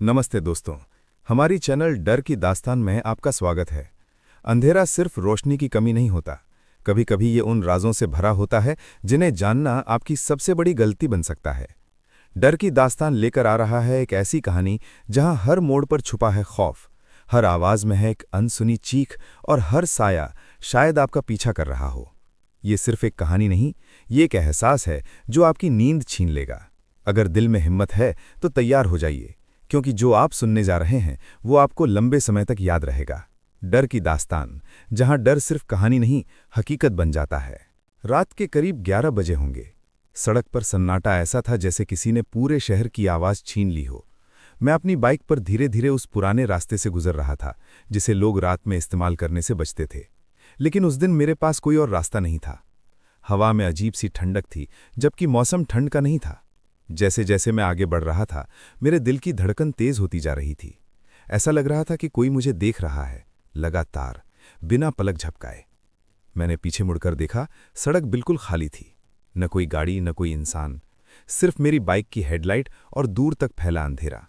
नमस्ते दोस्तों। हमारी चैनल डर की दास्तान में आपका स्वागत है। अंधेरा सिर्फ रोशनी की कमी नहीं होता, कभी कभी ये उन राजों से भरा होता है जिन्हें जानना आपकी सबसे बड़ी गलती बन सकता है। डर की दास्तान लेकर आ रहा है एक ऐसी कहानी जहां हर मोड़ पर छुपा है खौफ, हर आवाज में है एक अनसुनी चीख और हर साया शायद आपका पीछा कर रहा हो। ये सिर्फ एक कहानी नहीं, ये एक एहसास है जो आपकी नींद छीन लेगा। अगर दिल में हिम्मत है तो तैयार हो जाइए, क्योंकि जो आप सुनने जा रहे हैं वो आपको लंबे समय तक याद रहेगा। डर की दास्तान, जहां डर सिर्फ कहानी नहीं, हकीकत बन जाता है। रात के करीब 11 बजे होंगे। सड़क पर सन्नाटा ऐसा था जैसे किसी ने पूरे शहर की आवाज छीन ली हो। मैं अपनी बाइक पर धीरे धीरे उस पुराने रास्ते से गुजर रहा था जिसे लोग रात में इस्तेमाल करने से बचते थे। लेकिन उस दिन मेरे पास कोई और रास्ता नहीं था। हवा में अजीब सी ठंडक थी, जबकि मौसम ठंड का नहीं था। जैसे जैसे मैं आगे बढ़ रहा था, मेरे दिल की धड़कन तेज होती जा रही थी। ऐसा लग रहा था कि कोई मुझे देख रहा है, लगातार, बिना पलक झपकाए। मैंने पीछे मुड़कर देखा, सड़क बिल्कुल खाली थी। न कोई गाड़ी, न कोई इंसान, सिर्फ मेरी बाइक की हेडलाइट और दूर तक फैला अंधेरा।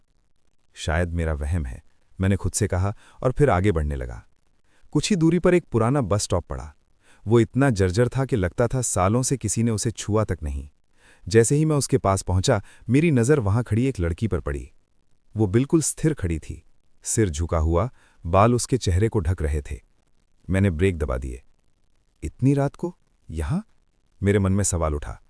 शायद मेरा वहम है, मैंने खुद से कहा, और फिर आगे बढ़ने लगा। कुछ ही दूरी पर एक पुराना बस स्टॉप पड़ा। वो इतना जर्जर था कि लगता था सालों से किसी ने उसे छुआ तक नहीं। जैसे ही मैं उसके पास पहुंचा, मेरी नज़र वहां खड़ी एक लड़की पर पड़ी। वो बिल्कुल स्थिर खड़ी थी, सिर झुका हुआ, बाल उसके चेहरे को ढक रहे थे। मैंने ब्रेक दबा दिए। इतनी रात को यहां? मेरे मन में सवाल उठा।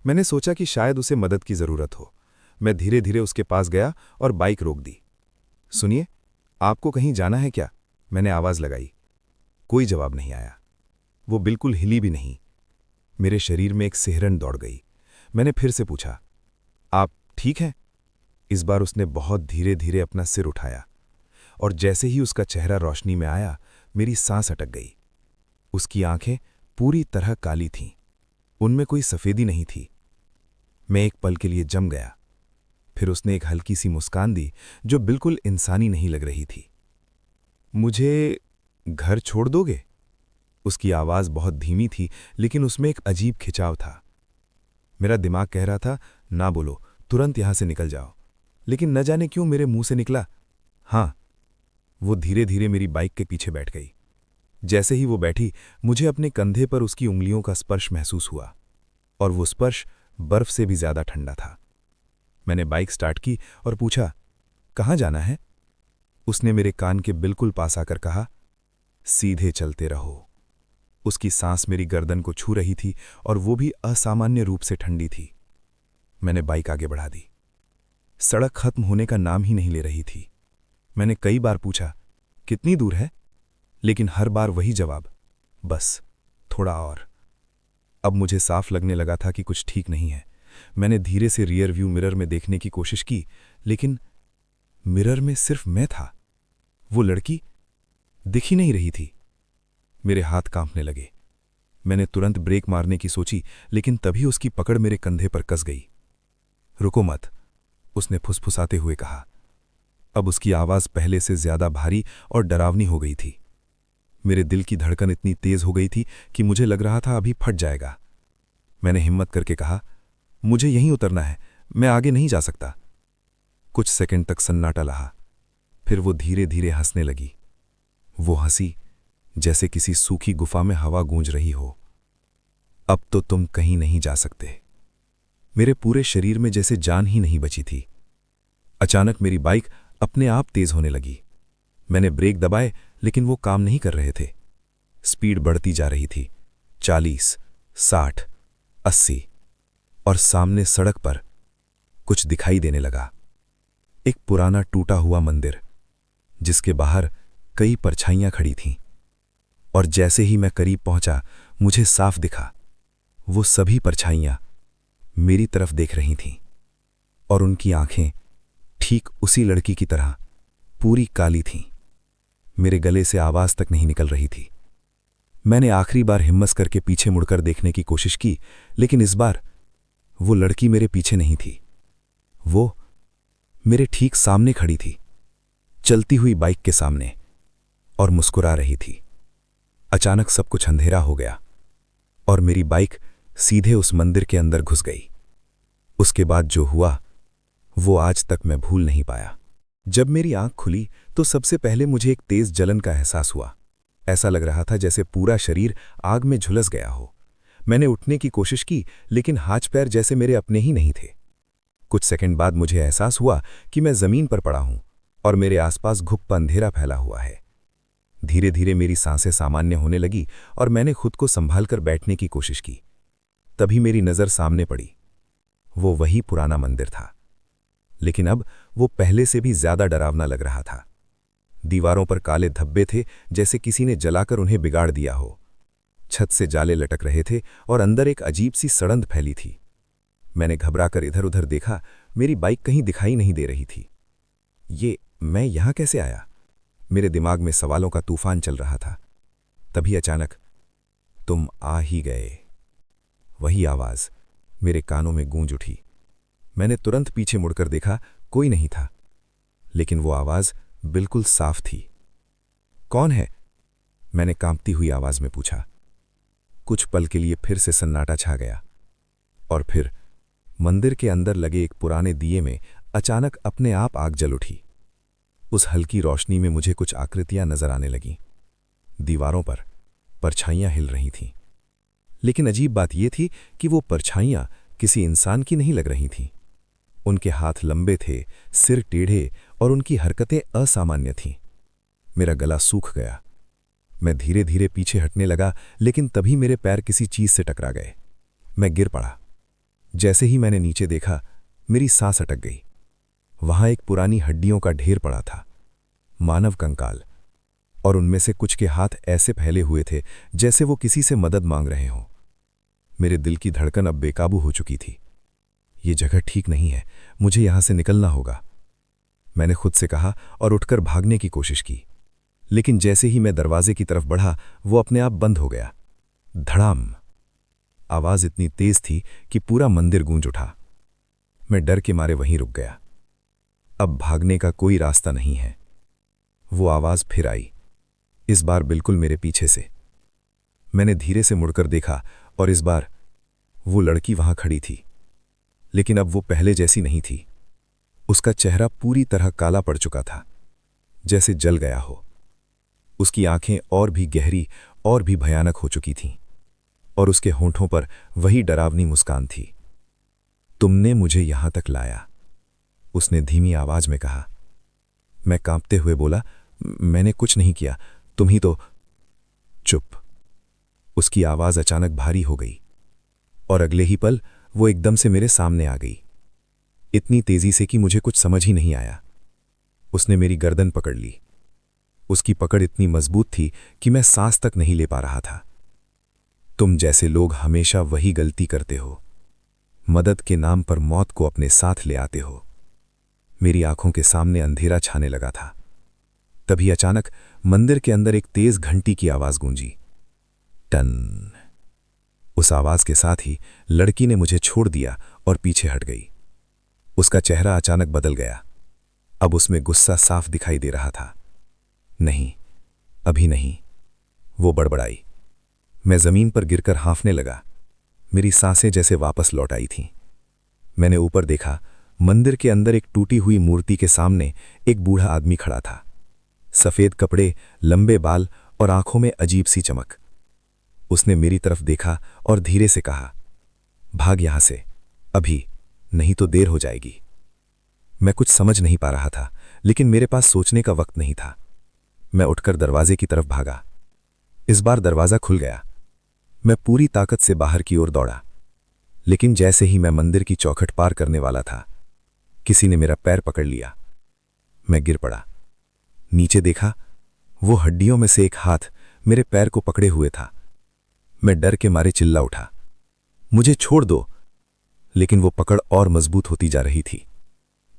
मैंने सोचा कि शायद उसे मदद की जरूरत हो। मैं धीरे धीरे उसके पास गया और बाइक रोक दी। सुनिए, आपको कहीं जाना है क्या? मैंने आवाज लगाई। कोई जवाब नहीं आया। वो बिल्कुल हिली भी नहीं। मेरे शरीर में एक सिहरन दौड़ गई। मैंने फिर से पूछा, आप ठीक हैं? इस बार उसने बहुत धीरे धीरे अपना सिर उठाया, और जैसे ही उसका चेहरा रोशनी में आया, मेरी सांस अटक गई। उसकी आंखें पूरी तरह काली थीं, उनमें कोई सफेदी नहीं थी। मैं एक पल के लिए जम गया। फिर उसने एक हल्की सी मुस्कान दी जो बिल्कुल इंसानी नहीं लग रही थी। मुझे घर छोड़ दोगे? उसकी आवाज बहुत धीमी थी, लेकिन उसमें एक अजीब खिंचाव था। मेरा दिमाग कह रहा था, ना बोलो, तुरंत यहां से निकल जाओ। लेकिन न जाने क्यों मेरे मुंह से निकला, हाँ। वो धीरे धीरे मेरी बाइक के पीछे बैठ गई। जैसे ही वो बैठी, मुझे अपने कंधे पर उसकी उंगलियों का स्पर्श महसूस हुआ, और वो स्पर्श बर्फ से भी ज्यादा ठंडा था। मैंने बाइक स्टार्ट की और पूछा, कहाँ जाना है? उसने मेरे कान के बिल्कुल पास आकर कहा, सीधे चलते रहो। उसकी सांस मेरी गर्दन को छू रही थी, और वो भी असामान्य रूप से ठंडी थी। मैंने बाइक आगे बढ़ा दी। सड़क खत्म होने का नाम ही नहीं ले रही थी। मैंने कई बार पूछा, कितनी दूर है? लेकिन हर बार वही जवाब, बस थोड़ा और। अब मुझे साफ लगने लगा था कि कुछ ठीक नहीं है। मैंने धीरे से रियर व्यू मिरर में देखने की कोशिश की, लेकिन मिरर में सिर्फ मैं था। वो लड़की दिख ही नहीं रही थी। मेरे हाथ कांपने लगे। मैंने तुरंत ब्रेक मारने की सोची, लेकिन तभी उसकी पकड़ मेरे कंधे पर कस गई। रुको मत, उसने फुसफुसाते हुए कहा। अब उसकी आवाज पहले से ज्यादा भारी और डरावनी हो गई थी। मेरे दिल की धड़कन इतनी तेज हो गई थी कि मुझे लग रहा था अभी फट जाएगा। मैंने हिम्मत करके कहा, मुझे यहीं उतरना है, मैं आगे नहीं जा सकता। कुछ सेकंड तक सन्नाटा रहा। फिर वो धीरे धीरे हंसने लगी। वो हंसी जैसे किसी सूखी गुफा में हवा गूंज रही हो। अब तो तुम कहीं नहीं जा सकते। मेरे पूरे शरीर में जैसे जान ही नहीं बची थी। अचानक मेरी बाइक अपने आप तेज होने लगी। मैंने ब्रेक दबाए, लेकिन वो काम नहीं कर रहे थे। स्पीड बढ़ती जा रही थी, 40, 60, 80, और सामने सड़क पर कुछ दिखाई देने लगा। एक पुराना टूटा हुआ मंदिर, जिसके बाहर कई परछाइयां खड़ी थीं। और जैसे ही मैं करीब पहुंचा, मुझे साफ दिखा, वो सभी परछाइयां मेरी तरफ देख रही थीं, और उनकी आंखें ठीक उसी लड़की की तरह पूरी काली थीं। मेरे गले से आवाज तक नहीं निकल रही थी। मैंने आखिरी बार हिम्मत करके पीछे मुड़कर देखने की कोशिश की, लेकिन इस बार वो लड़की मेरे पीछे नहीं थी। वो मेरे ठीक सामने खड़ी थी, चलती हुई बाइक के सामने, और मुस्कुरा रही थी। अचानक सब कुछ अंधेरा हो गया, और मेरी बाइक सीधे उस मंदिर के अंदर घुस गई। उसके बाद जो हुआ, वो आज तक मैं भूल नहीं पाया। जब मेरी आंख खुली तो सबसे पहले मुझे एक तेज जलन का एहसास हुआ। ऐसा लग रहा था जैसे पूरा शरीर आग में झुलस गया हो। मैंने उठने की कोशिश की, लेकिन हाथ पैर जैसे मेरे अपने ही नहीं थे। कुछ सेकंड बाद मुझे एहसास हुआ कि मैं जमीन पर पड़ा हूं और मेरे आसपास घुप्पा अंधेरा फैला हुआ है। धीरे धीरे मेरी सांसें सामान्य होने लगी और मैंने खुद को संभालकर बैठने की कोशिश की। तभी मेरी नज़र सामने पड़ी। वो वही पुराना मंदिर था, लेकिन अब वो पहले से भी ज्यादा डरावना लग रहा था। दीवारों पर काले धब्बे थे, जैसे किसी ने जलाकर उन्हें बिगाड़ दिया हो। छत से जाले लटक रहे थे और अंदर एक अजीब सी सड़ंद फैली थी। मैंने घबराकर इधर उधर देखा, मेरी बाइक कहीं दिखाई नहीं दे रही थी। मैं यहां कैसे आया? मेरे दिमाग में सवालों का तूफान चल रहा था। तभी अचानक, तुम आ ही गए। वही आवाज मेरे कानों में गूंज उठी। मैंने तुरंत पीछे मुड़कर देखा, कोई नहीं था, लेकिन वो आवाज बिल्कुल साफ थी। कौन है? मैंने कांपती हुई आवाज में पूछा। कुछ पल के लिए फिर से सन्नाटा छा गया, और फिर मंदिर के अंदर लगे एक पुराने दिए में अचानक अपने आप आग जल उठी। उस हल्की रोशनी में मुझे कुछ आकृतियां नजर आने लगीं। दीवारों पर परछाइयां हिल रही थीं, लेकिन अजीब बात यह थी कि वो परछाइयां किसी इंसान की नहीं लग रही थीं। उनके हाथ लंबे थे, सिर टेढ़े, और उनकी हरकतें असामान्य थीं। मेरा गला सूख गया। मैं धीरे धीरे पीछे हटने लगा, लेकिन तभी मेरे पैर किसी चीज से टकरा गए। मैं गिर पड़ा। जैसे ही मैंने नीचे देखा, मेरी सांस अटक गई। वहां एक पुरानी हड्डियों का ढेर पड़ा था, मानव कंकाल, और उनमें से कुछ के हाथ ऐसे फैले हुए थे जैसे वो किसी से मदद मांग रहे हों। मेरे दिल की धड़कन अब बेकाबू हो चुकी थी। ये जगह ठीक नहीं है, मुझे यहां से निकलना होगा, मैंने खुद से कहा और उठकर भागने की कोशिश की। लेकिन जैसे ही मैं दरवाजे की तरफ बढ़ा, वो अपने आप बंद हो गया। धड़ाम! आवाज इतनी तेज थी कि पूरा मंदिर गूंज उठा। मैं डर के मारे वहीं रुक गया। अब भागने का कोई रास्ता नहीं है। वो आवाज फिर आई, इस बार बिल्कुल मेरे पीछे से। मैंने धीरे से मुड़कर देखा और इस बार वो लड़की वहां खड़ी थी, लेकिन अब वो पहले जैसी नहीं थी। उसका चेहरा पूरी तरह काला पड़ चुका था, जैसे जल गया हो। उसकी आंखें और भी गहरी और भी भयानक हो चुकी थीं, और उसके होंठों पर वही डरावनी मुस्कान थी। तुमने मुझे यहां तक लाया, उसने धीमी आवाज में कहा। मैं कांपते हुए बोला, मैंने कुछ नहीं किया, तुम ही तो। चुप! उसकी आवाज अचानक भारी हो गई, और अगले ही पल वो एकदम से मेरे सामने आ गई, इतनी तेजी से कि मुझे कुछ समझ ही नहीं आया। उसने मेरी गर्दन पकड़ ली। उसकी पकड़ इतनी मजबूत थी कि मैं सांस तक नहीं ले पा रहा था। तुम जैसे लोग हमेशा वही गलती करते हो, मदद के नाम पर मौत को अपने साथ ले आते हो। मेरी आंखों के सामने अंधेरा छाने लगा था। तभी अचानक मंदिर के अंदर एक तेज घंटी की आवाज गूंजी। टन! उस आवाज के साथ ही लड़की ने मुझे छोड़ दिया और पीछे हट गई। उसका चेहरा अचानक बदल गया। अब उसमें गुस्सा साफ दिखाई दे रहा था। नहीं, अभी नहीं, वो बड़बड़ाई। मैं जमीन पर गिरकर हाँफने लगा। मेरी सांसें जैसे वापस लौट आई थीं। मैंने ऊपर देखा। मंदिर के अंदर एक टूटी हुई मूर्ति के सामने एक बूढ़ा आदमी खड़ा था। सफेद कपड़े, लंबे बाल और आंखों में अजीब सी चमक। उसने मेरी तरफ देखा और धीरे से कहा, भाग यहां से, अभी, नहीं तो देर हो जाएगी। मैं कुछ समझ नहीं पा रहा था, लेकिन मेरे पास सोचने का वक्त नहीं था। मैं उठकर दरवाजे की तरफ भागा। इस बार दरवाजा खुल गया। मैं पूरी ताकत से बाहर की ओर दौड़ा, लेकिन जैसे ही मैं मंदिर की चौखट पार करने वाला था, किसी ने मेरा पैर पकड़ लिया। मैं गिर पड़ा। नीचे देखा, वो हड्डियों में से एक हाथ मेरे पैर को पकड़े हुए था। मैं डर के मारे चिल्ला उठा, मुझे छोड़ दो, लेकिन वो पकड़ और मजबूत होती जा रही थी।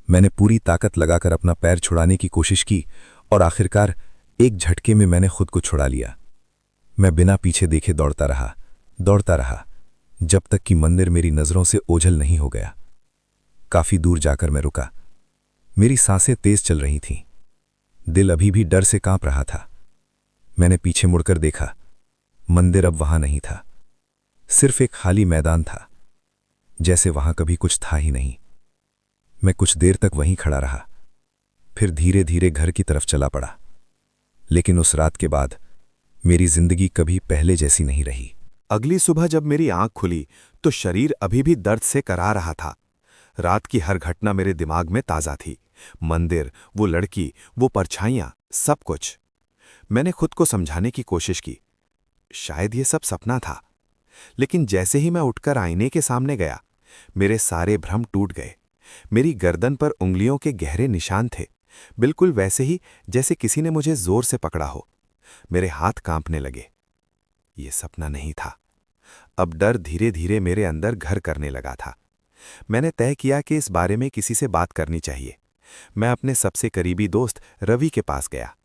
मैंने पूरी ताकत लगाकर अपना पैर छुड़ाने की कोशिश की और आखिरकार एक झटके में मैंने खुद को छुड़ा लिया। मैं बिना पीछे देखे दौड़ता रहा, जब तक कि मंदिर मेरी नजरों से ओझल नहीं हो गया। काफी दूर जाकर मैं रुका। मेरी सांसें तेज चल रही थीं। दिल अभी भी डर से कांप रहा था। मैंने पीछे मुड़कर देखा। मंदिर अब वहां नहीं था, सिर्फ एक खाली मैदान था, जैसे वहां कभी कुछ था ही नहीं। मैं कुछ देर तक वहीं खड़ा रहा, फिर धीरे धीरे घर की तरफ चला पड़ा। लेकिन उस रात के बाद मेरी जिंदगी कभी पहले जैसी नहीं रही। अगली सुबह जब मेरी आंख खुली तो शरीर अभी भी दर्द से करा रहा था। रात की हर घटना मेरे दिमाग में ताज़ा थी। मंदिर, वो लड़की, वो परछाइयां, सब कुछ। मैंने खुद को समझाने की कोशिश की, शायद ये सब सपना था। लेकिन जैसे ही मैं उठकर आईने के सामने गया, मेरे सारे भ्रम टूट गए। मेरी गर्दन पर उंगलियों के गहरे निशान थे, बिल्कुल वैसे ही जैसे किसी ने मुझे जोर से पकड़ा हो। मेरे हाथ कांपने लगे। ये सपना नहीं था। अब डर धीरे धीरे मेरे अंदर घर करने लगा था। मैंने तय किया कि इस बारे में किसी से बात करनी चाहिए। मैं अपने सबसे करीबी दोस्त रवि के पास गया।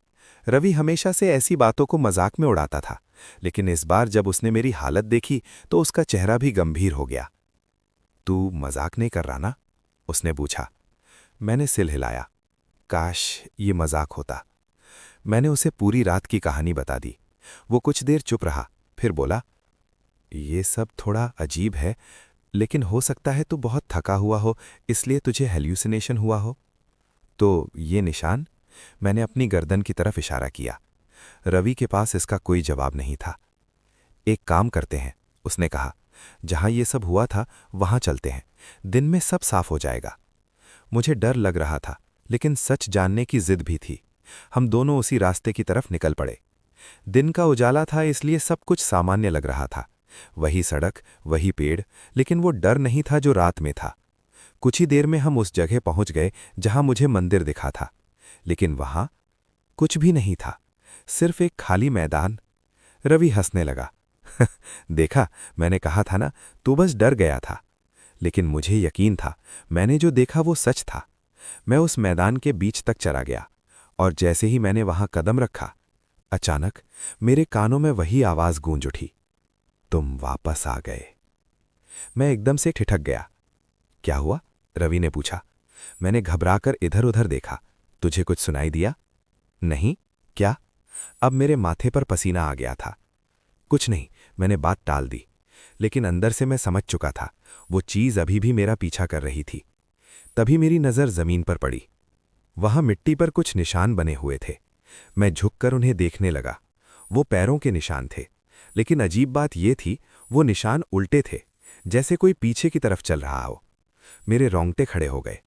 रवि हमेशा से ऐसी बातों को मजाक में उड़ाता था, लेकिन इस बार जब उसने मेरी हालत देखी तो उसका चेहरा भी गंभीर हो गया। तू मजाक नहीं कर रहा ना? उसने पूछा। मैंने सिर हिलाया। काश ये मजाक होता। मैंने उसे पूरी रात की कहानी बता दी। वो कुछ देर चुप रहा, फिर बोला, ये सब थोड़ा अजीब है, लेकिन हो सकता है तू बहुत थका हुआ हो, इसलिए तुझे हेल्यूसिनेशन हुआ हो। तो ये निशान? मैंने अपनी गर्दन की तरफ इशारा किया। रवि के पास इसका कोई जवाब नहीं था। एक काम करते हैं, उसने कहा, जहां ये सब हुआ था वहां चलते हैं, दिन में सब साफ हो जाएगा। मुझे डर लग रहा था, लेकिन सच जानने की जिद भी थी। हम दोनों उसी रास्ते की तरफ निकल पड़े। दिन का उजाला था, इसलिए सब कुछ सामान्य लग रहा था। वही सड़क, वही पेड़, लेकिन वो डर नहीं था जो रात में था। कुछ ही देर में हम उस जगह पहुंच गए जहां मुझे मंदिर दिखा था, लेकिन वहां कुछ भी नहीं था, सिर्फ एक खाली मैदान। रवि हंसने लगा। देखा, मैंने कहा था ना, तू बस डर गया था। लेकिन मुझे यकीन था, मैंने जो देखा वो सच था। मैं उस मैदान के बीच तक चला गया, और जैसे ही मैंने वहां कदम रखा, अचानक मेरे कानों में वही आवाज गूंज उठी, तुम वापस आ गए। मैं एकदम से ठिठक गया। क्या हुआ? रवि ने पूछा। मैंने घबराकर इधर उधर देखा। तुझे कुछ सुनाई दिया? नहीं। क्या? अब मेरे माथे पर पसीना आ गया था। कुछ नहीं, मैंने बात टाल दी। लेकिन अंदर से मैं समझ चुका था, वो चीज अभी भी मेरा पीछा कर रही थी। तभी मेरी नजर जमीन पर पड़ी। वहां मिट्टी पर कुछ निशान बने हुए थे। मैं झुककर उन्हें देखने लगा। वो पैरों के निशान थे, लेकिन अजीब बात यह थी, वो निशान उल्टे थे, जैसे कोई पीछे की तरफ चल रहा हो। मेरे रोंगटे खड़े हो गए।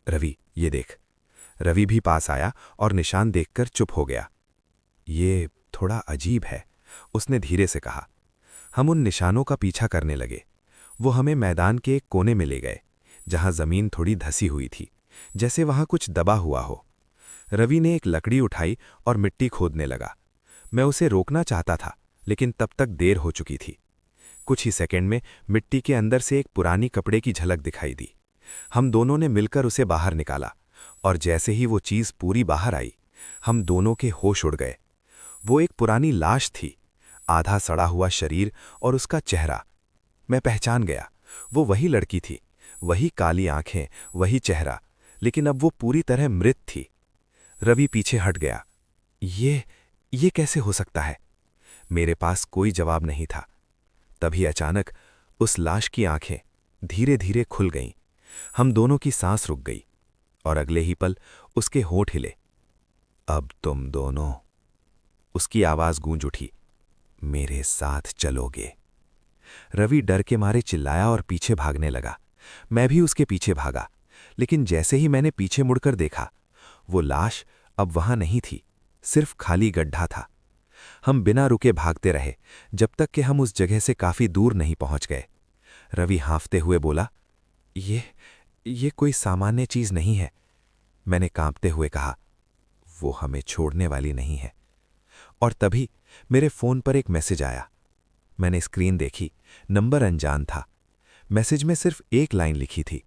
रवि, ये देख। रवि भी पास आया और निशान देखकर चुप हो गया। ये थोड़ा अजीब है, उसने धीरे से कहा। हम उन निशानों का पीछा करने लगे। वो हमें मैदान के एक कोने में ले गए, जहां जमीन थोड़ी धसी हुई थी, जैसे वहां कुछ दबा हुआ हो। रवि ने एक लकड़ी उठाई और मिट्टी खोदने लगा। मैं उसे रोकना चाहता था, लेकिन तब तक देर हो चुकी थी। कुछ ही सेकंड में मिट्टी के अंदर से एक पुरानी कपड़े की झलक दिखाई दी। हम दोनों ने मिलकर उसे बाहर निकाला, और जैसे ही वो चीज पूरी बाहर आई, हम दोनों के होश उड़ गए। वो एक पुरानी लाश थी, आधा सड़ा हुआ शरीर और उसका चेहरा। मैं पहचान गया, वो वही लड़की थी, वही काली आंखें, वही चेहरा, लेकिन अब वो पूरी तरह मृत थी। रवि पीछे हट गया। ये कैसे हो सकता है? मेरे पास कोई जवाब नहीं था। तभी अचानक उस लाश की आंखें धीरे धीरे खुल गईं। हम दोनों की सांस रुक गई, और अगले ही पल उसके होंठ हिले। अब तुम दोनों, उसकी आवाज गूंज उठी, मेरे साथ चलोगे। रवि डर के मारे चिल्लाया और पीछे भागने लगा। मैं भी उसके पीछे भागा, लेकिन जैसे ही मैंने पीछे मुड़कर देखा, वो लाश अब वहां नहीं थी, सिर्फ खाली गड्ढा था। हम बिना रुके भागते रहे, जब तक कि हम उस जगह से काफी दूर नहीं पहुंच गए। रवि हाँफते हुए बोला, ये कोई सामान्य चीज नहीं है। मैंने कांपते हुए कहा, वो हमें छोड़ने वाली नहीं है। और तभी मेरे फोन पर एक मैसेज आया। मैंने स्क्रीन देखी, नंबर अनजान था। मैसेज में सिर्फ एक लाइन लिखी थी,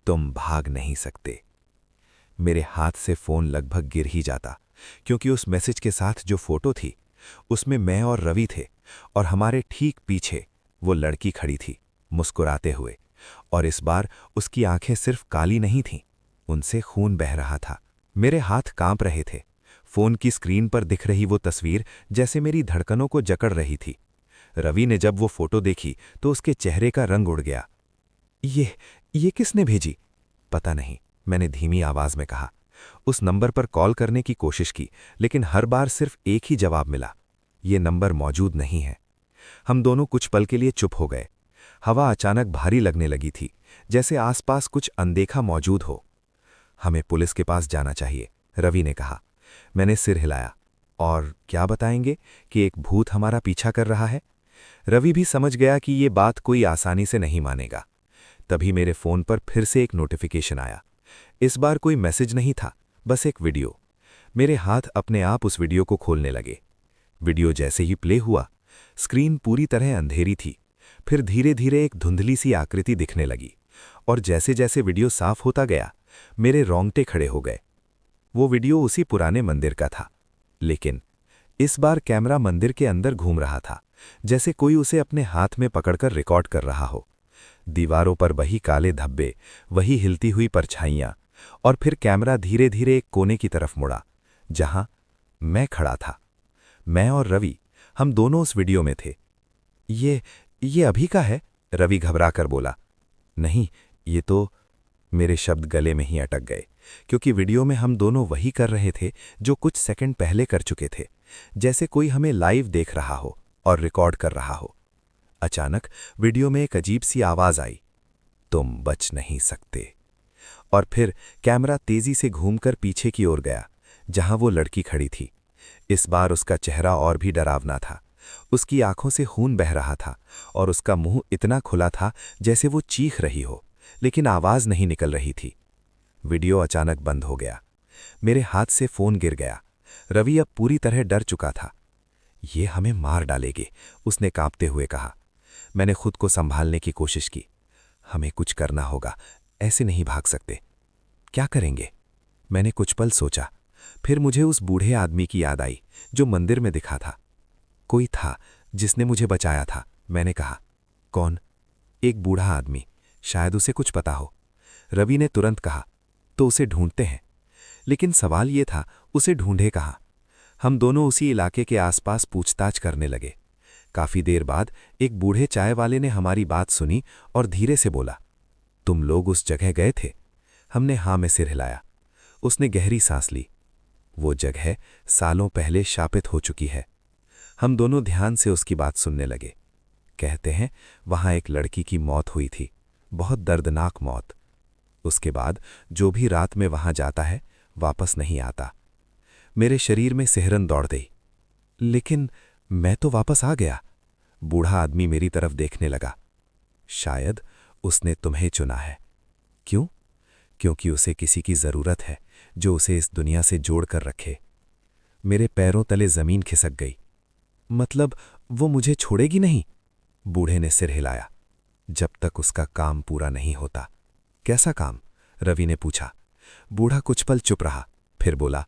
तुम भाग नहीं सकते। मेरे हाथ से फोन लगभग गिर ही जाता, क्योंकि उस मैसेज के साथ जो फोटो थी, उसमें मैं और रवि थे, और हमारे ठीक पीछे वो लड़की खड़ी थी, मुस्कुराते हुए। और इस बार उसकी आंखें सिर्फ काली नहीं थीं, उनसे खून बह रहा था। मेरे हाथ कांप रहे थे। फोन की स्क्रीन पर दिख रही वो तस्वीर जैसे मेरी धड़कनों को जकड़ रही थी। रवि ने जब वो फोटो देखी तो उसके चेहरे का रंग उड़ गया। ये किसने भेजी? पता नहीं, मैंने धीमी आवाज में कहा। उस नंबर पर कॉल करने की कोशिश की, लेकिन हर बार सिर्फ एक ही जवाब मिला, ये नंबर मौजूद नहीं है। हम दोनों कुछ पल के लिए चुप हो गए। हवा अचानक भारी लगने लगी थी, जैसे आसपास कुछ अनदेखा मौजूद हो। हमें पुलिस के पास जाना चाहिए, रवि ने कहा। मैंने सिर हिलाया। और क्या बताएंगे कि एक भूत हमारा पीछा कर रहा है? रवि भी समझ गया कि ये बात कोई आसानी से नहीं मानेगा। तभी मेरे फोन पर फिर से एक नोटिफिकेशन आया। इस बार कोई मैसेज नहीं था, बस एक वीडियो। मेरे हाथ अपने आप उस वीडियो को खोलने लगे। वीडियो जैसे ही प्ले हुआ, स्क्रीन पूरी तरह अंधेरी थी। फिर धीरे धीरे एक धुंधली सी आकृति दिखने लगी, और जैसे जैसे वीडियो साफ होता गया, मेरे रोंगटे खड़े हो गए। वो वीडियो उसी पुराने मंदिर का था, लेकिन इस बार कैमरा मंदिर के अंदर घूम रहा था, जैसे कोई उसे अपने हाथ में पकड़कर रिकॉर्ड कर रहा हो। दीवारों पर वही काले धब्बे, वही हिलती हुई परछाइयां, और फिर कैमरा धीरे धीरे एक कोने की तरफ मुड़ा, जहां मैं खड़ा था। मैं और रवि, हम दोनों उस वीडियो में थे। ये अभी का है? रवि घबराकर बोला। नहीं, ये तो। मेरे शब्द गले में ही अटक गए, क्योंकि वीडियो में हम दोनों वही कर रहे थे जो कुछ सेकंड पहले कर चुके थे, जैसे कोई हमें लाइव देख रहा हो और रिकॉर्ड कर रहा हो। अचानक वीडियो में एक अजीब सी आवाज आई, तुम बच नहीं सकते। और फिर कैमरा तेजी से घूमकर पीछे की ओर गया, जहां वो लड़की खड़ी थी। इस बार उसका चेहरा और भी डरावना था। उसकी आंखों से खून बह रहा था, और उसका मुंह इतना खुला था जैसे वो चीख रही हो, लेकिन आवाज नहीं निकल रही थी। वीडियो अचानक बंद हो गया। मेरे हाथ से फोन गिर गया। रवि अब पूरी तरह डर चुका था। ये हमें मार डालेंगे, उसने कांपते हुए कहा। मैंने खुद को संभालने की कोशिश की। हमें कुछ करना होगा, ऐसे नहीं भाग सकते। क्या करेंगे? मैंने कुछ पल सोचा, फिर मुझे उस बूढ़े आदमी की याद आई जो मंदिर में दिखा था। कोई था जिसने मुझे बचाया था, मैंने कहा। कौन? एक बूढ़ा आदमी, शायद उसे कुछ पता हो। रवि ने तुरंत कहा, तो उसे ढूंढते हैं। लेकिन सवाल ये था, उसे ढूंढे कहाँ? हम दोनों उसी इलाके के आसपास पूछताछ करने लगे। काफी देर बाद एक बूढ़े चाय वाले ने हमारी बात सुनी और धीरे से बोला, तुम लोग उस जगह गए थे? हमने हाँ में सिर हिलाया। उसने गहरी सांस ली। वो जगह सालों पहले शापित हो चुकी है। हम दोनों ध्यान से उसकी बात सुनने लगे। कहते हैं वहां एक लड़की की मौत हुई थी, बहुत दर्दनाक मौत। उसके बाद जो भी रात में वहां जाता है, वापस नहीं आता। मेरे शरीर में सिहरन दौड़ गई। लेकिन मैं तो वापस आ गया। बूढ़ा आदमी मेरी तरफ देखने लगा। शायद उसने तुम्हें चुना है। क्यों? क्योंकि उसे किसी की जरूरत है जो उसे इस दुनिया से जोड़ कर रखे। मेरे पैरों तले जमीन खिसक गई। मतलब वो मुझे छोड़ेगी नहीं? बूढ़े ने सिर हिलाया। जब तक उसका काम पूरा नहीं होता। कैसा काम? रवि ने पूछा। बूढ़ा कुछ पल चुप रहा, फिर बोला,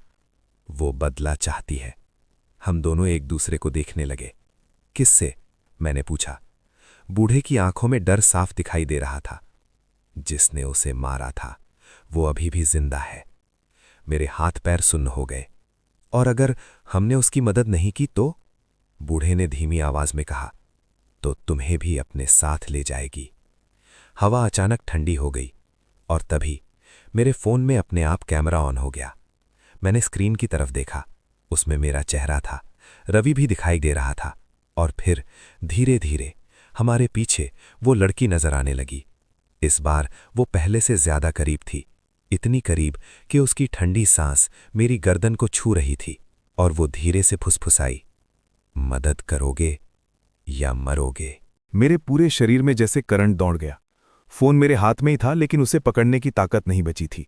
वो बदला चाहती है। हम दोनों एक दूसरे को देखने लगे। किससे? मैंने पूछा। बूढ़े की आंखों में डर साफ दिखाई दे रहा था। जिसने उसे मारा था वो अभी भी जिंदा है। मेरे हाथ पैर सुन्न हो गए। और अगर हमने उसकी मदद नहीं की तो? बूढ़े ने धीमी आवाज में कहा, तो तुम्हें भी अपने साथ ले जाएगी। हवा अचानक ठंडी हो गई, और तभी मेरे फोन में अपने आप कैमरा ऑन हो गया। मैंने स्क्रीन की तरफ देखा। उसमें मेरा चेहरा था, रवि भी दिखाई दे रहा था, और फिर धीरे धीरे हमारे पीछे वो लड़की नजर आने लगी। इस बार वो पहले से ज्यादा करीब थी, इतनी करीब कि उसकी ठंडी सांस मेरी गर्दन को छू रही थी, और वो धीरे से फुसफुसाई, मदद करोगे या मरोगे? मेरे पूरे शरीर में जैसे करंट दौड़ गया। फोन मेरे हाथ में ही था, लेकिन उसे पकड़ने की ताकत नहीं बची थी।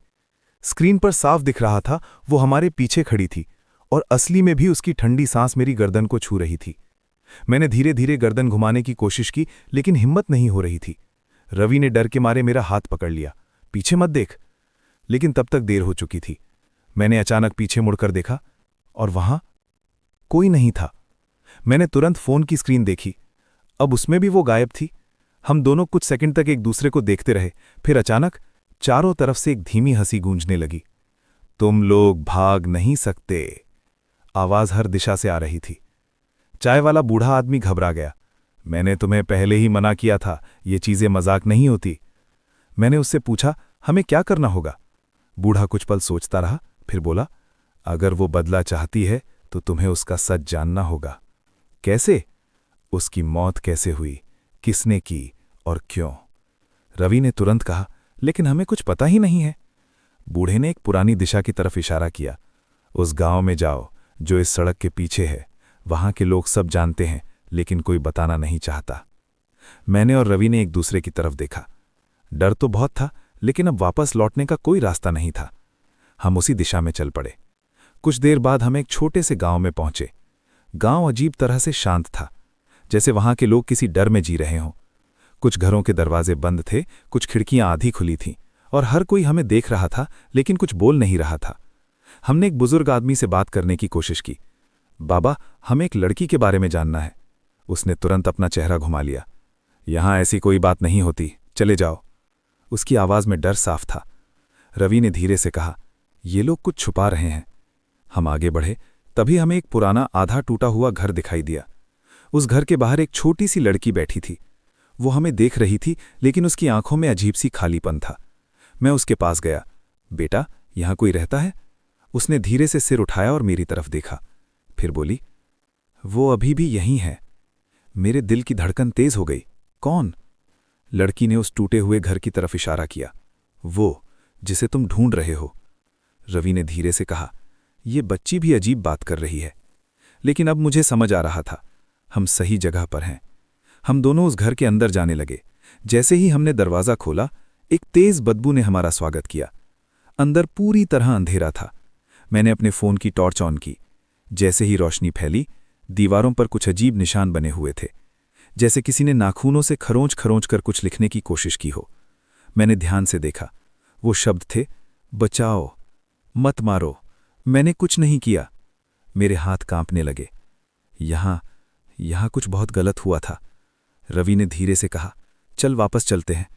स्क्रीन पर साफ दिख रहा था वो हमारे पीछे खड़ी थी, और असली में भी उसकी ठंडी सांस मेरी गर्दन को छू रही थी। मैंने धीरे धीरे गर्दन घुमाने की कोशिश की, लेकिन हिम्मत नहीं हो रही थी। रवि ने डर के मारे मेरा हाथ पकड़ लिया, पीछे मत देख। लेकिन तब तक देर हो चुकी थी। मैंने अचानक पीछे मुड़कर देखा, और वहां कोई नहीं था। मैंने तुरंत फोन की स्क्रीन देखी, अब उसमें भी वो गायब थी। हम दोनों कुछ सेकंड तक एक दूसरे को देखते रहे, फिर अचानक चारों तरफ से एक धीमी हंसी गूंजने लगी। तुम लोग भाग नहीं सकते। आवाज हर दिशा से आ रही थी। चाय वाला बूढ़ा आदमी घबरा गया। मैंने तुम्हें पहले ही मना किया था, ये चीजें मजाक नहीं होती। मैंने उससे पूछा, हमें क्या करना होगा? बूढ़ा कुछ पल सोचता रहा, फिर बोला, अगर वो बदला चाहती है तो तुम्हें उसका सच जानना होगा। कैसे? उसकी मौत कैसे हुई, किसने की और क्यों? रवि ने तुरंत कहा, लेकिन हमें कुछ पता ही नहीं है। बूढ़े ने एक पुरानी दिशा की तरफ इशारा किया। उस गांव में जाओ जो इस सड़क के पीछे है। वहां के लोग सब जानते हैं, लेकिन कोई बताना नहीं चाहता। मैंने और रवि ने एक दूसरे की तरफ देखा। डर तो बहुत था, लेकिन अब वापस लौटने का कोई रास्ता नहीं था। हम उसी दिशा में चल पड़े। कुछ देर बाद हम एक छोटे से गांव में पहुंचे। गांव अजीब तरह से शांत था, जैसे वहां के लोग किसी डर में जी रहे हों। कुछ घरों के दरवाजे बंद थे, कुछ खिड़कियां आधी खुली थीं, और हर कोई हमें देख रहा था, लेकिन कुछ बोल नहीं रहा था। हमने एक बुजुर्ग आदमी से बात करने की कोशिश की। बाबा, हमें एक लड़की के बारे में जानना है। उसने तुरंत अपना चेहरा घुमा लिया। यहां ऐसी कोई बात नहीं होती, चले जाओ। उसकी आवाज में डर साफ था। रवि ने धीरे से कहा, ये लोग कुछ छुपा रहे हैं। हम आगे बढ़े, तभी हमें एक पुराना आधा टूटा हुआ घर दिखाई दिया। उस घर के बाहर एक छोटी सी लड़की बैठी थी। वो हमें देख रही थी, लेकिन उसकी आंखों में अजीब सी खालीपन था। मैं उसके पास गया। बेटा, यहां कोई रहता है? उसने धीरे से सिर उठाया और मेरी तरफ देखा। फिर बोली, वो अभी भी यहीं है। मेरे दिल की धड़कन तेज हो गई। कौन? लड़की ने उस टूटे हुए घर की तरफ इशारा किया। वो जिसे तुम ढूंढ रहे हो। रवि ने धीरे से कहा, ये बच्ची भी अजीब बात कर रही है। लेकिन अब मुझे समझ आ रहा था, हम सही जगह पर हैं। हम दोनों उस घर के अंदर जाने लगे। जैसे ही हमने दरवाज़ा खोला, एक तेज बदबू ने हमारा स्वागत किया। अंदर पूरी तरह अंधेरा था। मैंने अपने फ़ोन की टॉर्च ऑन की। जैसे ही रोशनी फैली, दीवारों पर कुछ अजीब निशान बने हुए थे, जैसे किसी ने नाखूनों से खरोंच खरोंच कर कुछ लिखने की कोशिश की हो। मैंने ध्यान से देखा। वो शब्द थे, बचाओ, मत मारो। मैंने कुछ नहीं किया। मेरे हाथ कांपने लगे। यहां कुछ बहुत गलत हुआ था। रवि ने धीरे से कहा, चल वापस चलते हैं।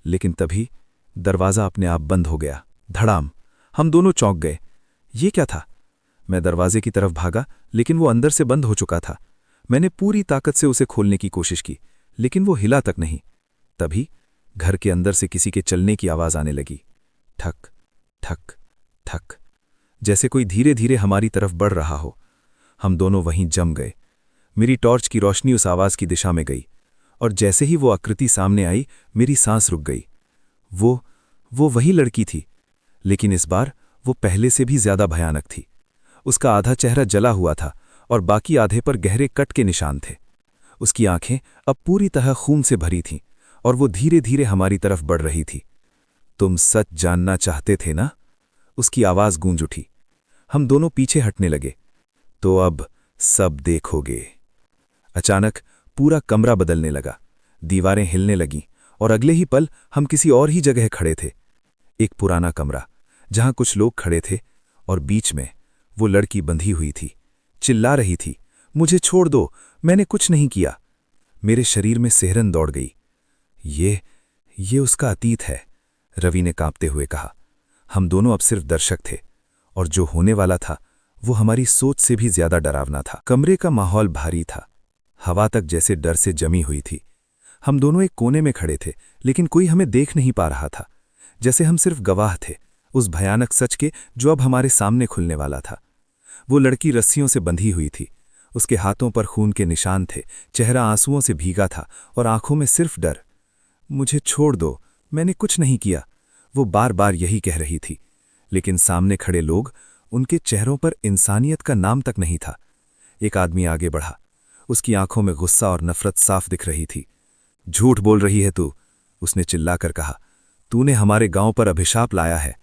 लेकिन तभी दरवाज़ा अपने आप बंद हो गया। धड़ाम। हम दोनों चौंक गए। ये क्या था? मैं दरवाजे की तरफ भागा, लेकिन वो अंदर से बंद हो चुका था। मैंने पूरी ताकत से उसे खोलने की कोशिश की, लेकिन वो हिला तक नहीं। तभी घर के अंदर से किसी के चलने की आवाज़ आने लगी। ठक ठक ठक, जैसे कोई धीरे धीरे हमारी तरफ बढ़ रहा हो। हम दोनों वहीं जम गए। मेरी टॉर्च की रोशनी उस आवाज़ की दिशा में गई, और जैसे ही वो आकृति सामने आई, मेरी सांस रुक गई। वो वही लड़की थी, लेकिन इस बार वो पहले से भी ज्यादा भयानक थी। उसका आधा चेहरा जला हुआ था और बाकी आधे पर गहरे कट के निशान थे। उसकी आंखें अब पूरी तरह खून से भरी थीं, और वो धीरे धीरे हमारी तरफ बढ़ रही थी। तुम सच जानना चाहते थे ना? उसकी आवाज गूंज उठी। हम दोनों पीछे हटने लगे। तो अब सब देखोगे। अचानक पूरा कमरा बदलने लगा। दीवारें हिलने लगीं, और अगले ही पल हम किसी और ही जगह खड़े थे। एक पुराना कमरा, जहां कुछ लोग खड़े थे, और बीच में वो लड़की बंधी हुई थी। चिल्ला रही थी, मुझे छोड़ दो, मैंने कुछ नहीं किया। मेरे शरीर में सिहरन दौड़ गई। ये उसका अतीत है, रवि ने कांपते हुए कहा। हम दोनों अब सिर्फ दर्शक थे, और जो होने वाला था वो हमारी सोच से भी ज्यादा डरावना था। कमरे का माहौल भारी था। हवा तक जैसे डर से जमी हुई थी। हम दोनों एक कोने में खड़े थे, लेकिन कोई हमें देख नहीं पा रहा था। जैसे हम सिर्फ गवाह थे उस भयानक सच के जो अब हमारे सामने खुलने वाला था। वो लड़की रस्सियों से बंधी हुई थी। उसके हाथों पर खून के निशान थे, चेहरा आंसुओं से भीगा था, और आंखों में सिर्फ डर। मुझे छोड़ दो, मैंने कुछ नहीं किया, वो बार बार यही कह रही थी। लेकिन सामने खड़े लोग, उनके चेहरों पर इंसानियत का नाम तक नहीं था। एक आदमी आगे बढ़ा। उसकी आंखों में गुस्सा और नफरत साफ दिख रही थी। झूठ बोल रही है तू, उसने चिल्लाकर कहा। तूने हमारे गांव पर अभिशाप लाया है।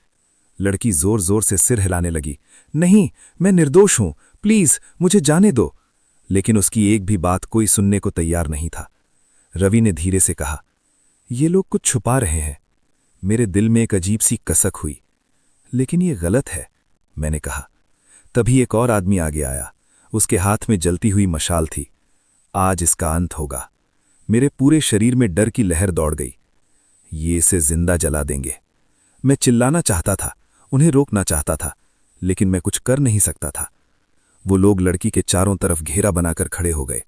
लड़की जोर जोर से सिर हिलाने लगी। नहीं, मैं निर्दोष हूं, प्लीज मुझे जाने दो। लेकिन उसकी एक भी बात कोई सुनने को तैयार नहीं था। रवि ने धीरे से कहा, ये लोग कुछ छुपा रहे हैं। मेरे दिल में एक अजीब सी कसक हुई। लेकिन ये गलत है, मैंने कहा। तभी एक और आदमी आगे आया। उसके हाथ में जलती हुई मशाल थी। आज इसका अंत होगा। मेरे पूरे शरीर में डर की लहर दौड़ गई। ये इसे जिंदा जला देंगे। मैं चिल्लाना चाहता था, उन्हें रोकना चाहता था, लेकिन मैं कुछ कर नहीं सकता था। वो लोग लड़की के चारों तरफ घेरा बनाकर खड़े हो गए।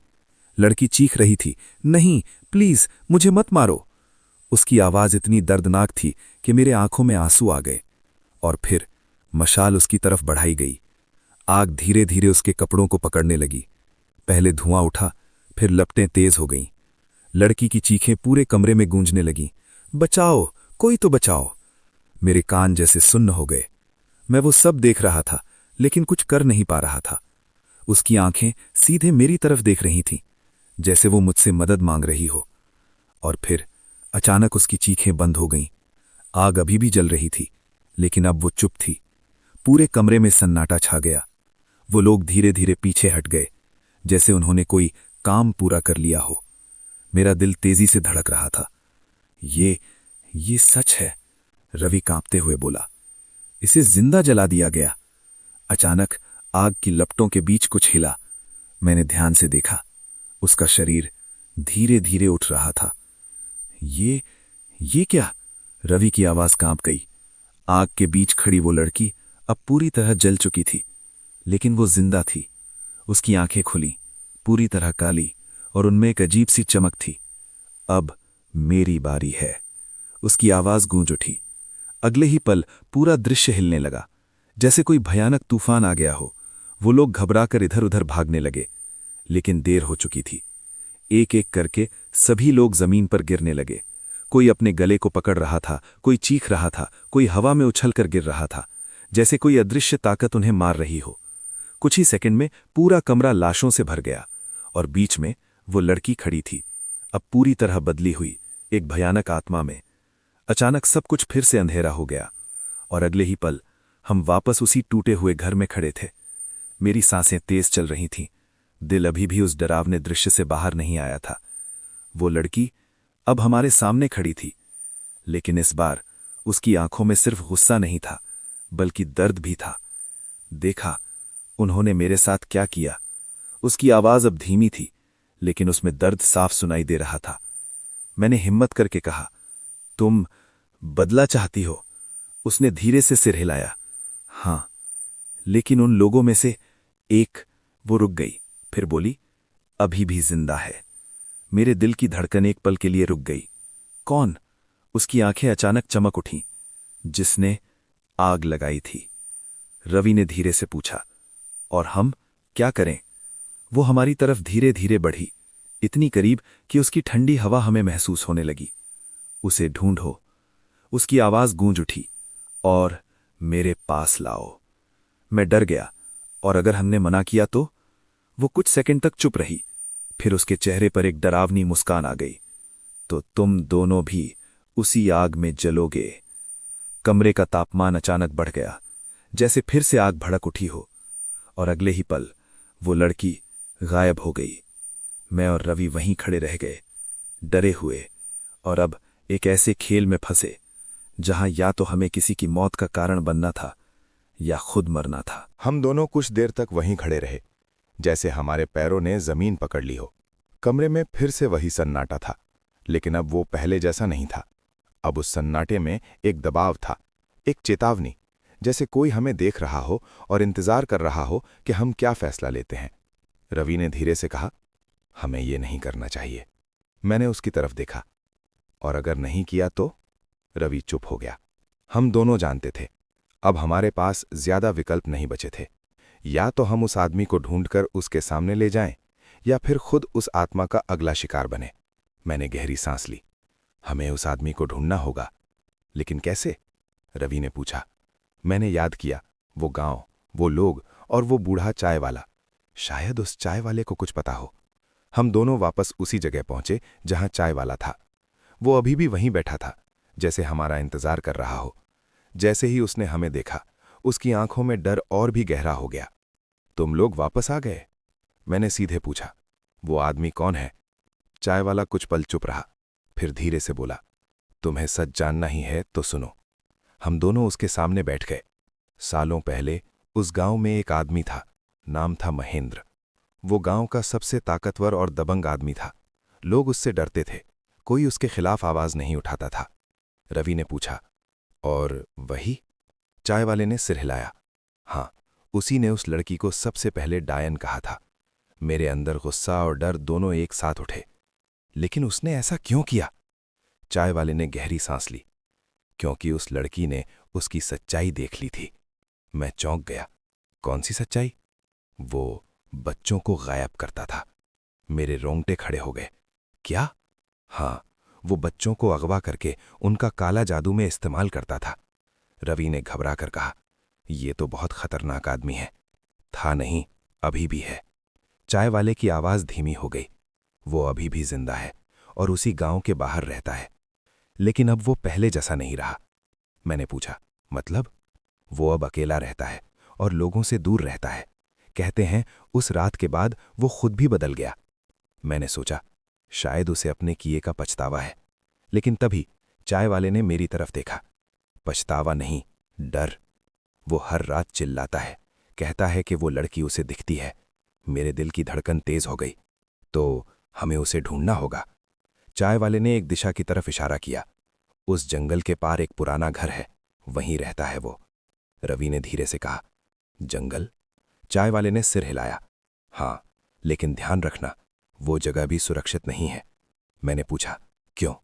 लड़की चीख रही थी, नहीं, प्लीज मुझे मत मारो। उसकी आवाज इतनी दर्दनाक थी कि मेरे आंखों में आंसू आ गए। और फिर मशाल उसकी तरफ बढ़ाई गई। आग धीरे धीरे उसके कपड़ों को पकड़ने लगी। पहले धुआं उठा, फिर लपटें तेज हो गईं। लड़की की चीखें पूरे कमरे में गूंजने लगीं। बचाओ, कोई तो बचाओ। मेरे कान जैसे सुन्न हो गए। मैं वो सब देख रहा था, लेकिन कुछ कर नहीं पा रहा था। उसकी आंखें सीधे मेरी तरफ देख रही थीं, जैसे वो मुझसे मदद मांग रही हो। और फिर अचानक उसकी चीखें बंद हो गईं। आग अभी भी जल रही थी, लेकिन अब वो चुप थी। पूरे कमरे में सन्नाटा छा गया। वो लोग धीरे धीरे पीछे हट गए, जैसे उन्होंने कोई काम पूरा कर लिया हो। मेरा दिल तेजी से धड़क रहा था। ये सच है, रवि कांपते हुए बोला। इसे जिंदा जला दिया गया। अचानक आग की लपटों के बीच कुछ हिला। मैंने ध्यान से देखा। उसका शरीर धीरे धीरे उठ रहा था। ये क्या? रवि की आवाज कांप गई। आग के बीच खड़ी वो लड़की अब पूरी तरह जल चुकी थी, लेकिन वो जिंदा थी। उसकी आंखें खुली, पूरी तरह काली, और उनमें एक अजीब सी चमक थी। अब मेरी बारी है, उसकी आवाज गूंज उठी। अगले ही पल पूरा दृश्य हिलने लगा, जैसे कोई भयानक तूफान आ गया हो। वो लोग घबराकर इधर उधर भागने लगे, लेकिन देर हो चुकी थी। एक एक करके सभी लोग जमीन पर गिरने लगे। कोई अपने गले को पकड़ रहा था, कोई चीख रहा था, कोई हवा में उछलकर गिर रहा था, जैसे कोई अदृश्य ताकत उन्हें मार रही हो। कुछ ही सेकंड में पूरा कमरा लाशों से भर गया, और बीच में वो लड़की खड़ी थी, अब पूरी तरह बदली हुई, एक भयानक आत्मा में। अचानक सब कुछ फिर से अंधेरा हो गया, और अगले ही पल हम वापस उसी टूटे हुए घर में खड़े थे। मेरी सांसें तेज चल रही थीं। दिल अभी भी उस डरावने दृश्य से बाहर नहीं आया था। वो लड़की अब हमारे सामने खड़ी थी, लेकिन इस बार उसकी आंखों में सिर्फ गुस्सा नहीं था, बल्कि दर्द भी था। देखा उन्होंने मेरे साथ क्या किया। उसकी आवाज अब धीमी थी, लेकिन उसमें दर्द साफ सुनाई दे रहा था। मैंने हिम्मत करके कहा, तुम बदला चाहती हो? उसने धीरे से सिर हिलाया। हां, लेकिन उन लोगों में से एक। वो रुक गई, फिर बोली, अभी भी जिंदा है। मेरे दिल की धड़कन एक पल के लिए रुक गई। कौन? उसकी आंखें अचानक चमक उठीं। जिसने आग लगाई थी। रवि ने धीरे से पूछा, और हम क्या करें? वो हमारी तरफ धीरे धीरे बढ़ी, इतनी करीब कि उसकी ठंडी हवा हमें महसूस होने लगी। उसे ढूंढो, उसकी आवाज गूंज उठी, और मेरे पास लाओ। मैं डर गया, और अगर हमने मना किया तो? वो कुछ सेकंड तक चुप रही, फिर उसके चेहरे पर एक डरावनी मुस्कान आ गई। तो तुम दोनों भी उसी आग में जलोगे। कमरे का तापमान अचानक बढ़ गया, जैसे फिर से आग भड़क उठी हो, और अगले ही पल वो लड़की गायब हो गई। मैं और रवि वहीं खड़े रह गए, डरे हुए, और अब एक ऐसे खेल में फंसे जहां या तो हमें किसी की मौत का कारण बनना था या खुद मरना था। हम दोनों कुछ देर तक वहीं खड़े रहे, जैसे हमारे पैरों ने जमीन पकड़ ली हो। कमरे में फिर से वही सन्नाटा था, लेकिन अब वो पहले जैसा नहीं था। अब उस सन्नाटे में एक दबाव था, एक चेतावनी, जैसे कोई हमें देख रहा हो और इंतजार कर रहा हो कि हम क्या फैसला लेते हैं। रवि ने धीरे से कहा, हमें ये नहीं करना चाहिए। मैंने उसकी तरफ देखा, और अगर नहीं किया तो? रवि चुप हो गया। हम दोनों जानते थे, अब हमारे पास ज्यादा विकल्प नहीं बचे थे। या तो हम उस आदमी को ढूंढकर उसके सामने ले जाएं, या फिर खुद उस आत्मा का अगला शिकार बने। मैंने गहरी सांस ली। हमें उस आदमी को ढूंढना होगा, लेकिन कैसे? रवि ने पूछा। मैंने याद किया, वो गांव, वो लोग, और वो बूढ़ा चाय वाला। शायद उस चाय वाले को कुछ पता हो। हम दोनों वापस उसी जगह पहुंचे जहां चाय वाला था। वो अभी भी वहीं बैठा था, जैसे हमारा इंतजार कर रहा हो। जैसे ही उसने हमें देखा, उसकी आंखों में डर और भी गहरा हो गया। तुम लोग वापस आ गए? मैंने सीधे पूछा। वो आदमी कौन है? चाय वाला कुछ पल चुप रहा, फिर धीरे से बोला, तुम्हें सच जानना ही है तो सुनो। हम दोनों उसके सामने बैठ गए। सालों पहले उस गांव में एक आदमी था, नाम था महेंद्र। वो गांव का सबसे ताकतवर और दबंग आदमी था। लोग उससे डरते थे, कोई उसके खिलाफ आवाज नहीं उठाता था। रवि ने पूछा, और वही? चाय वाले ने सिर हिलाया। हां, उसी ने उस लड़की को सबसे पहले डायन कहा था। मेरे अंदर गुस्सा और डर दोनों एक साथ उठे। लेकिन उसने ऐसा क्यों किया? चाय वाले ने गहरी सांस ली। क्योंकि उस लड़की ने उसकी सच्चाई देख ली थी। मैं चौंक गया। कौन सी सच्चाई? वो बच्चों को गायब करता था। मेरे रोंगटे खड़े हो गए। क्या? हाँ, वो बच्चों को अगवा करके उनका काला जादू में इस्तेमाल करता था। रवि ने घबरा कर कहा, ये तो बहुत खतरनाक आदमी है। था नहीं, अभी भी है। चाय वाले की आवाज धीमी हो गई। वो अभी भी जिंदा है और उसी गांव के बाहर रहता है, लेकिन अब वो पहले जैसा नहीं रहा। मैंने पूछा, मतलब? वो अब अकेला रहता है और लोगों से दूर रहता है। कहते हैं उस रात के बाद वो खुद भी बदल गया। मैंने सोचा शायद उसे अपने किए का पछतावा है, लेकिन तभी चाय वाले ने मेरी तरफ देखा। पछतावा नहीं, डर। वो हर रात चिल्लाता है, कहता है कि वो लड़की उसे दिखती है। मेरे दिल की धड़कन तेज हो गई। तो हमें उसे ढूंढना होगा। चाय वाले ने एक दिशा की तरफ इशारा किया। उस जंगल के पार एक पुराना घर है, वहीं रहता है वो। रवि ने धीरे से कहा, जंगल? चाय वाले ने सिर हिलाया। हाँ, लेकिन ध्यान रखना, वो जगह भी सुरक्षित नहीं है। मैंने पूछा, क्यों?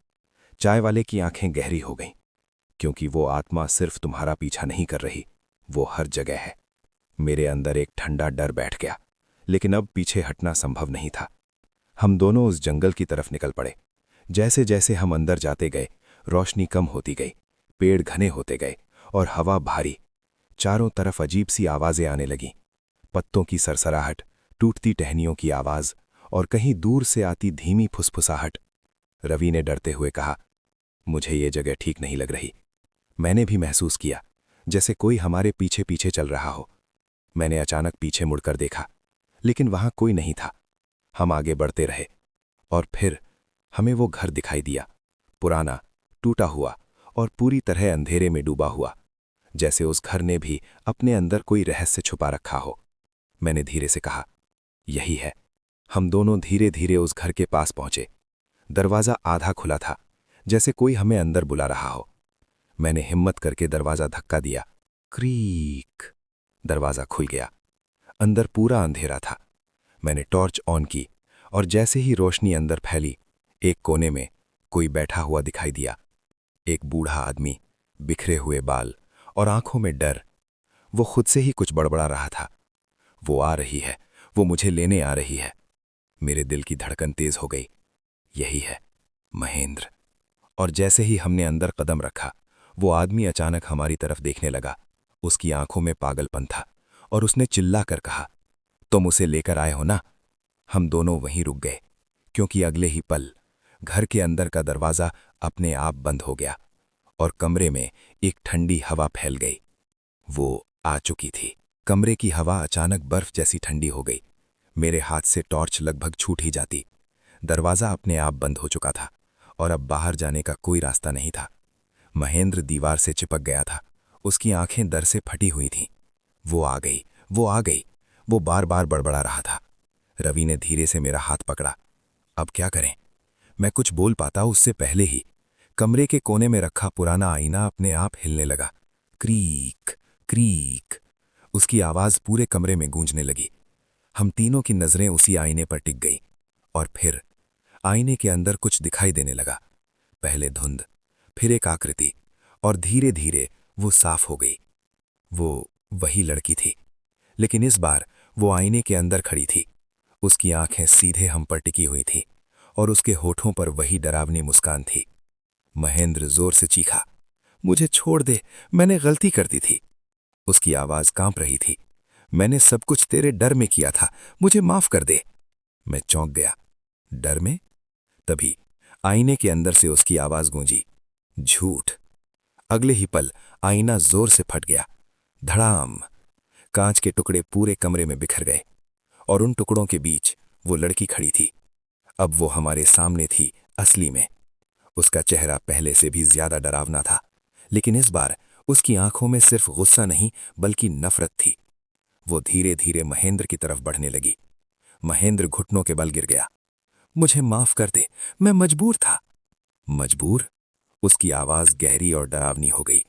चाय वाले की आंखें गहरी हो गईं। क्योंकि वो आत्मा सिर्फ तुम्हारा पीछा नहीं कर रही, वो हर जगह है। मेरे अंदर एक ठंडा डर बैठ गया, लेकिन अब पीछे हटना संभव नहीं था। हम दोनों उस जंगल की तरफ निकल पड़े। जैसे जैसे हम अंदर जाते गए, रोशनी कम होती गई, पेड़ घने होते गए और हवा भारी। चारों तरफ अजीब सी आवाजें आने लगीं। पत्तों की सरसराहट, टूटती टहनियों की आवाज और कहीं दूर से आती धीमी फुसफुसाहट। रवि ने डरते हुए कहा, मुझे ये जगह ठीक नहीं लग रही। मैंने भी महसूस किया जैसे कोई हमारे पीछे पीछे चल रहा हो। मैंने अचानक पीछे मुड़कर देखा, लेकिन वहां कोई नहीं था। हम आगे बढ़ते रहे और फिर हमें वो घर दिखाई दिया, पुराना, टूटा हुआ और पूरी तरह अंधेरे में डूबा हुआ, जैसे उस घर ने भी अपने अंदर कोई रहस्य छुपा रखा हो। मैंने धीरे से कहा, यही है। हम दोनों धीरे धीरे उस घर के पास पहुंचे। दरवाजा आधा खुला था, जैसे कोई हमें अंदर बुला रहा हो। मैंने हिम्मत करके दरवाजा धक्का दिया। क्रीक। दरवाजा खुल गया। अंदर पूरा अंधेरा था। मैंने टॉर्च ऑन की और जैसे ही रोशनी अंदर फैली, एक कोने में कोई बैठा हुआ दिखाई दिया। एक बूढ़ा आदमी, बिखरे हुए बाल और आंखों में डर। वो खुद से ही कुछ बड़बड़ा रहा था। वो आ रही है, वो मुझे लेने आ रही है। मेरे दिल की धड़कन तेज हो गई। यही है, महेंद्र। और जैसे ही हमने अंदर कदम रखा, वो आदमी अचानक हमारी तरफ देखने लगा। उसकी आंखों में पागलपन था और उसने चिल्ला कर कहा, तुम उसे लेकर आए हो ना? हम दोनों वहीं रुक गए, क्योंकि अगले ही पल घर के अंदर का दरवाजा अपने आप बंद हो गया और कमरे में एक ठंडी हवा फैल गई। वो आ चुकी थी। कमरे की हवा अचानक बर्फ जैसी ठंडी हो गई। मेरे हाथ से टॉर्च लगभग छूट ही जाती। दरवाजा अपने आप बंद हो चुका था और अब बाहर जाने का कोई रास्ता नहीं था। महेंद्र दीवार से चिपक गया था। उसकी आंखें डर से फटी हुई थीं। वो आ गई, वो आ गई, वो बार बार बड़बड़ा रहा था। रवि ने धीरे से मेरा हाथ पकड़ा। अब क्या करें? मैं कुछ बोल पाता उससे पहले ही कमरे के कोने में रखा पुराना आईना अपने आप हिलने लगा। Creek creek. उसकी आवाज पूरे कमरे में गूंजने लगी। हम तीनों की नजरें उसी आईने पर टिक गई और फिर आईने के अंदर कुछ दिखाई देने लगा। पहले धुंध, फिर एक आकृति और धीरे धीरे वो साफ हो गई। वो वही लड़की थी, लेकिन इस बार वो आईने के अंदर खड़ी थी। उसकी आंखें सीधे हम पर टिकी हुई थी और उसके होठों पर वही डरावनी मुस्कान थी। महेंद्र जोर से चीखा, मुझे छोड़ दे, मैंने गलती कर दी थी। उसकी आवाज कांप रही थी। मैंने सब कुछ तेरे डर में किया था, मुझे माफ कर दे। मैं चौंक गया। डर में? तभी आईने के अंदर से उसकी आवाज गूंजी, झूठ। अगले ही पल आईना जोर से फट गया। धड़ाम। कांच के टुकड़े पूरे कमरे में बिखर गए और उन टुकड़ों के बीच वो लड़की खड़ी थी। अब वो हमारे सामने थी असली में। उसका चेहरा पहले से भी ज्यादा डरावना था, लेकिन इस बार उसकी आंखों में सिर्फ गुस्सा नहीं बल्कि नफरत थी। वो धीरे धीरे महेंद्र की तरफ बढ़ने लगी। महेंद्र घुटनों के बल गिर गया। मुझे माफ कर दे, मैं मजबूर था। मजबूर? उसकी आवाज गहरी और डरावनी हो गई।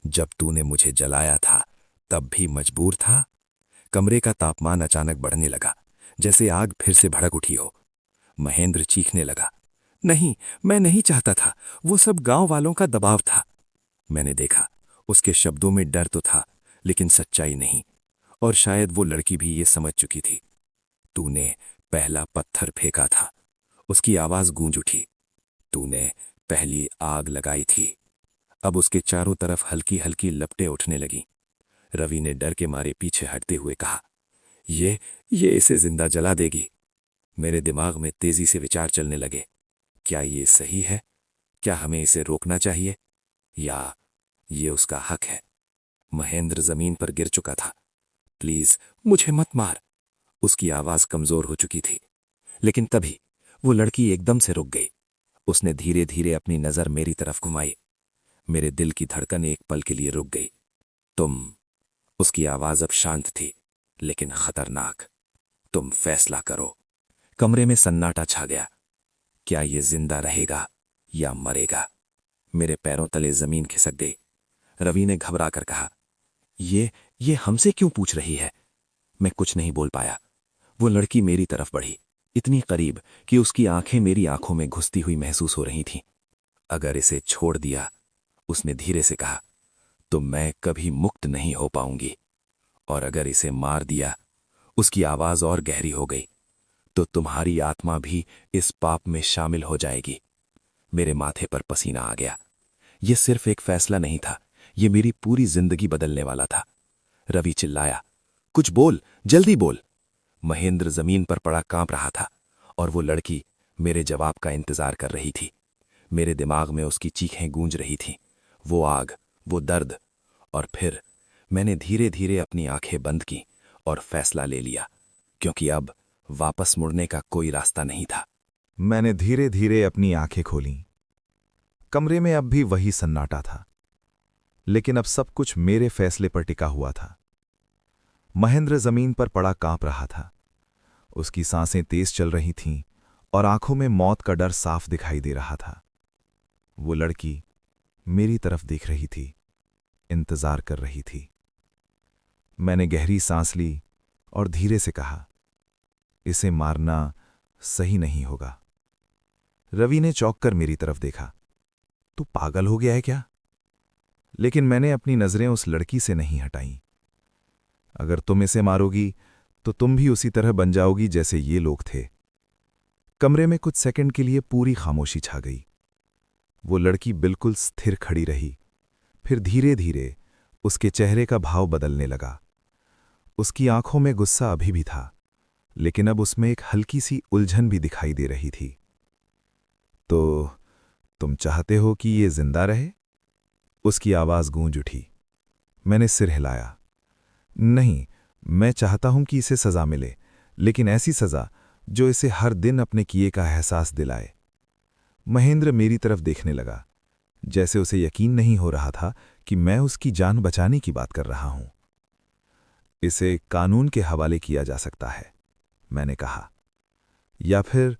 जब तूने मुझे जलाया था तब भी मजबूर था? कमरे का तापमान अचानक बढ़ने लगा, जैसे आग फिर से भड़क उठी हो। महेंद्र चीखने लगा, नहीं, मैं नहीं चाहता था, वो सब गांव वालों का दबाव था। मैंने देखा, उसके शब्दों में डर तो था, लेकिन सच्चाई नहीं। और शायद वो लड़की भी ये समझ चुकी थी। तूने पहला पत्थर फेंका था, उसकी आवाज गूंज उठी। तूने पहली आग लगाई थी। अब उसके चारों तरफ हल्की हल्की लपटें उठने लगी। रवि ने डर के मारे पीछे हटते हुए कहा, ये इसे जिंदा जला देगी। मेरे दिमाग में तेजी से विचार चलने लगे। क्या ये सही है? क्या हमें इसे रोकना चाहिए, या ये उसका हक है? महेंद्र जमीन पर गिर चुका था। प्लीज मुझे मत मार। उसकी आवाज कमजोर हो चुकी थी। लेकिन तभी वो लड़की एकदम से रुक गई। उसने धीरे धीरे अपनी नजर मेरी तरफ घुमाई। मेरे दिल की धड़कन एक पल के लिए रुक गई। तुम। उसकी आवाज अब शांत थी, लेकिन खतरनाक। तुम फैसला करो। कमरे में सन्नाटा छा गया। क्या ये जिंदा रहेगा या मरेगा? मेरे पैरों तले जमीन खिसक गई। रवि ने घबरा कर कहा, ये हमसे क्यों पूछ रही है? मैं कुछ नहीं बोल पाया। वो लड़की मेरी तरफ बढ़ी, इतनी करीब कि उसकी आंखें मेरी आंखों में घुसती हुई महसूस हो रही थीं। अगर इसे छोड़ दिया, उसने धीरे से कहा, तो मैं कभी मुक्त नहीं हो पाऊंगी। और अगर इसे मार दिया, उसकी आवाज और गहरी हो गई, तो तुम्हारी आत्मा भी इस पाप में शामिल हो जाएगी। मेरे माथे पर पसीना आ गया। यह सिर्फ एक फैसला नहीं था, यह मेरी पूरी जिंदगी बदलने वाला था। रवि चिल्लाया, कुछ बोल, जल्दी बोल। महेंद्र जमीन पर पड़ा कांप रहा था, और वो लड़की मेरे जवाब का इंतजार कर रही थी। मेरे दिमाग में उसकी चीखें गूंज रही थीं, वो आग, वो दर्द। और फिर मैंने धीरे धीरे अपनी आंखें बंद की और फैसला ले लिया, क्योंकि अब वापस मुड़ने का कोई रास्ता नहीं था। मैंने धीरे धीरे अपनी आंखें खोलीं। कमरे में अब भी वही सन्नाटा था, लेकिन अब सब कुछ मेरे फैसले पर टिका हुआ था। महेंद्र जमीन पर पड़ा कांप रहा था। उसकी सांसें तेज चल रही थीं और आंखों में मौत का डर साफ दिखाई दे रहा था। वो लड़की मेरी तरफ देख रही थी, इंतजार कर रही थी। मैंने गहरी सांस ली और धीरे से कहा, इसे मारना सही नहीं होगा। रवि ने चौंक कर मेरी तरफ देखा। तू पागल हो गया है क्या? लेकिन मैंने अपनी नजरें उस लड़की से नहीं हटाईं। अगर तुम इसे मारोगी तो तुम भी उसी तरह बन जाओगी जैसे ये लोग थे। कमरे में कुछ सेकंड के लिए पूरी खामोशी छा गई। वो लड़की बिल्कुल स्थिर खड़ी रही। फिर धीरे धीरे उसके चेहरे का भाव बदलने लगा। उसकी आंखों में गुस्सा अभी भी था, लेकिन अब उसमें एक हल्की सी उलझन भी दिखाई दे रही थी। तो तुम चाहते हो कि ये जिंदा रहे? उसकी आवाज गूंज उठी। मैंने सिर हिलाया। नहीं, मैं चाहता हूं कि इसे सजा मिले, लेकिन ऐसी सजा जो इसे हर दिन अपने किए का एहसास दिलाए। महेंद्र मेरी तरफ देखने लगा, जैसे उसे यकीन नहीं हो रहा था कि मैं उसकी जान बचाने की बात कर रहा हूं। इसे कानून के हवाले किया जा सकता है, मैंने कहा, या फिर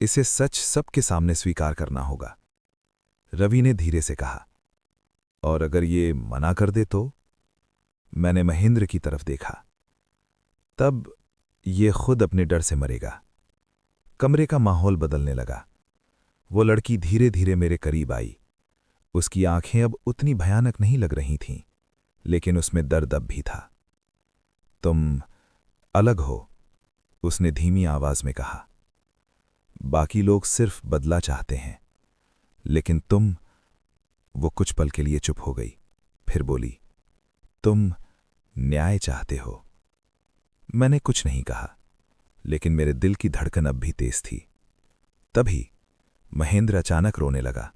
इसे सच सबके सामने स्वीकार करना होगा। रवि ने धीरे से कहा, और अगर ये मना कर दे तो? मैंने महेंद्र की तरफ देखा। तब ये खुद अपने डर से मरेगा। कमरे का माहौल बदलने लगा। वो लड़की धीरे धीरे मेरे करीब आई। उसकी आंखें अब उतनी भयानक नहीं लग रही थीं, लेकिन उसमें दर्द अब भी था। तुम अलग हो, उसने धीमी आवाज में कहा। बाकी लोग सिर्फ बदला चाहते हैं, लेकिन तुम। वो कुछ पल के लिए चुप हो गई, फिर बोली, तुम न्याय चाहते हो। मैंने कुछ नहीं कहा, लेकिन मेरे दिल की धड़कन अब भी तेज थी। तभी महेंद्र अचानक रोने लगा।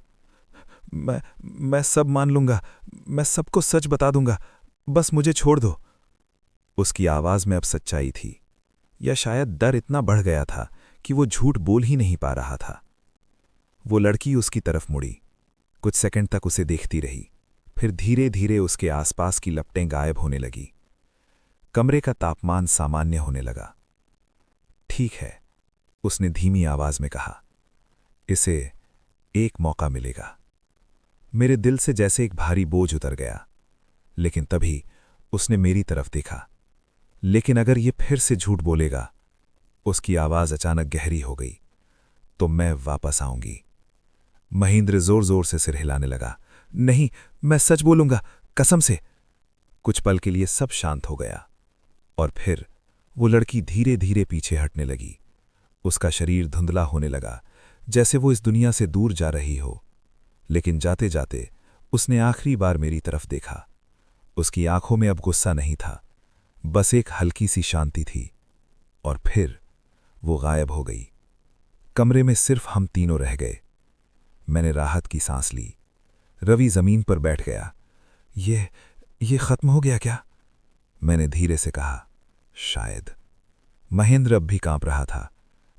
मैं सब मान लूंगा, मैं सबको सच बता दूंगा, बस मुझे छोड़ दो। उसकी आवाज में अब सच्चाई थी, या शायद डर इतना बढ़ गया था कि वो झूठ बोल ही नहीं पा रहा था। वो लड़की उसकी तरफ मुड़ी, कुछ सेकंड तक उसे देखती रही, फिर धीरे धीरे उसके आसपास की लपटें गायब होने लगी। कमरे का तापमान सामान्य होने लगा। ठीक है, उसने धीमी आवाज में कहा, इसे एक मौका मिलेगा। मेरे दिल से जैसे एक भारी बोझ उतर गया, लेकिन तभी उसने मेरी तरफ देखा। लेकिन अगर ये फिर से झूठ बोलेगा, उसकी आवाज अचानक गहरी हो गई, तो मैं वापस आऊंगी। महेंद्र जोर जोर से सिर हिलाने लगा। नहीं, मैं सच बोलूंगा, कसम से। कुछ पल के लिए सब शांत हो गया और फिर वो लड़की धीरे धीरे पीछे हटने लगी। उसका शरीर धुंधला होने लगा, जैसे वो इस दुनिया से दूर जा रही हो। लेकिन जाते जाते उसने आखिरी बार मेरी तरफ देखा। उसकी आंखों में अब गुस्सा नहीं था, बस एक हल्की सी शांति थी। और फिर वो गायब हो गई। कमरे में सिर्फ हम तीनों रह गए। मैंने राहत की सांस ली। रवि जमीन पर बैठ गया। ये खत्म हो गया क्या? मैंने धीरे से कहा, शायद। महेंद्र अब भी कांप रहा था,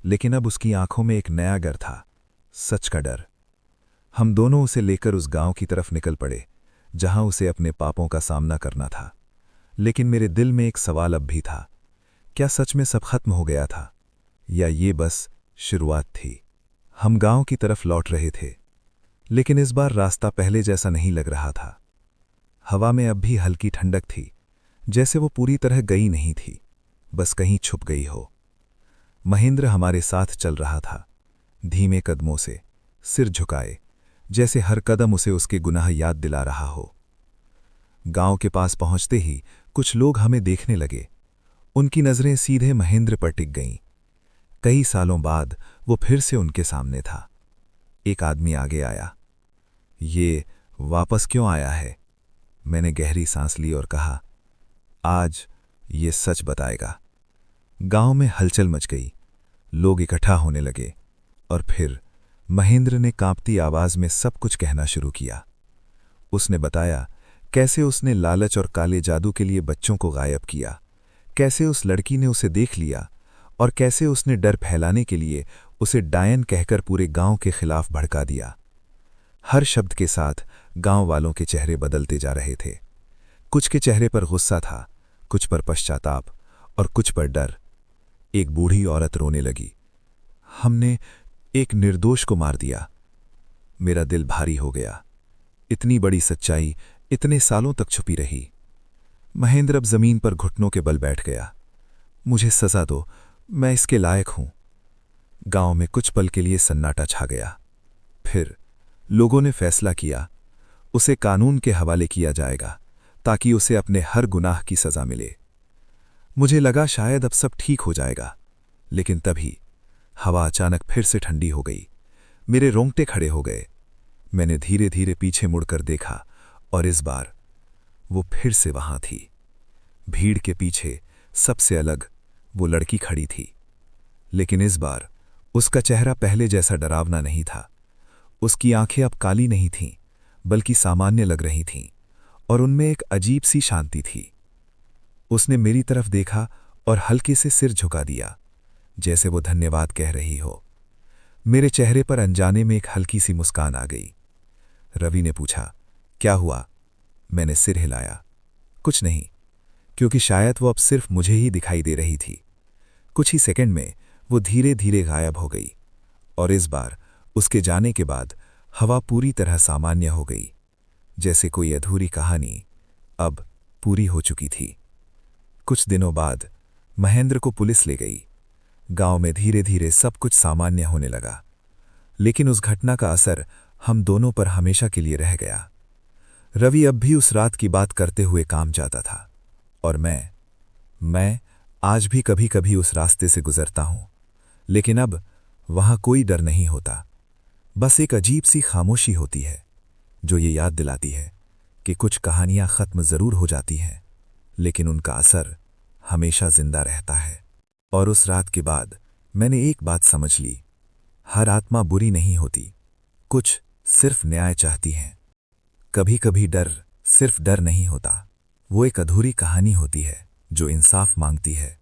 लेकिन अब उसकी आंखों में एक नया डर था, सच का डर। हम दोनों उसे लेकर उस गांव की तरफ निकल पड़े, जहां उसे अपने पापों का सामना करना था। लेकिन मेरे दिल में एक सवाल अब भी था, क्या सच में सब खत्म हो गया था, या ये बस शुरुआत थी? हम गांव की तरफ लौट रहे थे, लेकिन इस बार रास्ता पहले जैसा नहीं लग रहा था। हवा में अब भी हल्की ठंडक थी, जैसे वो पूरी तरह गई नहीं थी, बस कहीं छुप गई हो। महेंद्र हमारे साथ चल रहा था, धीमे कदमों से, सिर झुकाए, जैसे हर कदम उसे उसके गुनाह याद दिला रहा हो। गांव के पास पहुंचते ही कुछ लोग हमें देखने लगे। उनकी नजरें सीधे महेंद्र पर टिक गईं। कई सालों बाद वो फिर से उनके सामने था। एक आदमी आगे आया। ये वापस क्यों आया है? मैंने गहरी सांस ली और कहा, आज ये सच बताएगा। गांव में हलचल मच गई। लोग इकट्ठा होने लगे और फिर महेंद्र ने कांपती आवाज में सब कुछ कहना शुरू किया। उसने बताया कैसे उसने लालच और काले जादू के लिए बच्चों को गायब किया, कैसे उस लड़की ने उसे देख लिया और कैसे उसने डर फैलाने के लिए उसे डायन कहकर पूरे गांव के खिलाफ भड़का दिया। हर शब्द के साथ गांव वालों के चेहरे बदलते जा रहे थे। कुछ के चेहरे पर गुस्सा था, कुछ पर पश्चाताप और कुछ पर डर। एक बूढ़ी औरत रोने लगी, हमने एक निर्दोष को मार दिया। मेरा दिल भारी हो गया। इतनी बड़ी सच्चाई इतने सालों तक छुपी रही। महेंद्र अब जमीन पर घुटनों के बल बैठ गया। मुझे सजा दो, मैं इसके लायक हूं। गांव में कुछ पल के लिए सन्नाटा छा गया। फिर लोगों ने फैसला किया, उसे कानून के हवाले किया जाएगा ताकि उसे अपने हर गुनाह की सजा मिले। मुझे लगा शायद अब सब ठीक हो जाएगा, लेकिन तभी हवा अचानक फिर से ठंडी हो गई। मेरे रोंगटे खड़े हो गए। मैंने धीरे धीरे पीछे मुड़कर देखा और इस बार वो फिर से वहां थी। भीड़ के पीछे सबसे अलग वो लड़की खड़ी थी, लेकिन इस बार उसका चेहरा पहले जैसा डरावना नहीं था। उसकी आंखें अब काली नहीं थीं, बल्कि सामान्य लग रही थीं और उनमें एक अजीब सी शांति थी। उसने मेरी तरफ देखा और हल्के से सिर झुका दिया, जैसे वो धन्यवाद कह रही हो। मेरे चेहरे पर अनजाने में एक हल्की सी मुस्कान आ गई। रवि ने पूछा, क्या हुआ? मैंने सिर हिलाया, कुछ नहीं, क्योंकि शायद वो अब सिर्फ मुझे ही दिखाई दे रही थी। कुछ ही सेकंड में वो धीरे धीरे गायब हो गई और इस बार उसके जाने के बाद हवा पूरी तरह सामान्य हो गई, जैसे कोई अधूरी कहानी अब पूरी हो चुकी थी। कुछ दिनों बाद महेंद्र को पुलिस ले गई। गांव में धीरे धीरे सब कुछ सामान्य होने लगा, लेकिन उस घटना का असर हम दोनों पर हमेशा के लिए रह गया। रवि अब भी उस रात की बात करते हुए काम जाता था और मैं आज भी कभी कभी उस रास्ते से गुजरता हूं, लेकिन अब वहां कोई डर नहीं होता। बस एक अजीब सी खामोशी होती है जो ये याद दिलाती है कि कुछ कहानियां खत्म जरूर हो जाती हैं, लेकिन उनका असर हमेशा जिंदा रहता है। और उस रात के बाद मैंने एक बात समझ ली, हर आत्मा बुरी नहीं होती, कुछ सिर्फ न्याय चाहती हैं। कभी कभी डर सिर्फ डर नहीं होता, वो एक अधूरी कहानी होती है जो इंसाफ मांगती है।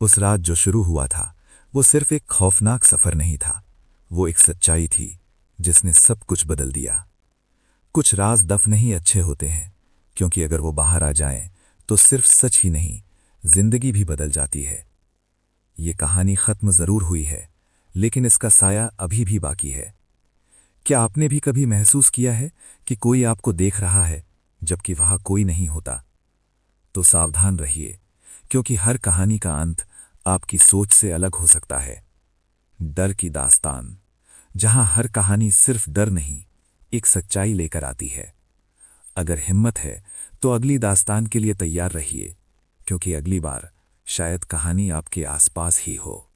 उस रात जो शुरू हुआ था वो सिर्फ एक खौफनाक सफर नहीं था, वो एक सच्चाई थी जिसने सब कुछ बदल दिया। कुछ राज दफन ही अच्छे होते हैं, क्योंकि अगर वो बाहर आ जाएं तो सिर्फ सच ही नहीं, जिंदगी भी बदल जाती है। ये कहानी खत्म जरूर हुई है, लेकिन इसका साया अभी भी बाकी है। क्या आपने भी कभी महसूस किया है कि कोई आपको देख रहा है जबकि वहां कोई नहीं होता? तो सावधान रहिए, क्योंकि हर कहानी का अंत आपकी सोच से अलग हो सकता है। डर की दास्तान, जहां हर कहानी सिर्फ डर नहीं, एक सच्चाई लेकर आती है। अगर हिम्मत है तो अगली दास्तान के लिए तैयार रहिए, क्योंकि अगली बार शायद कहानी आपके आसपास ही हो।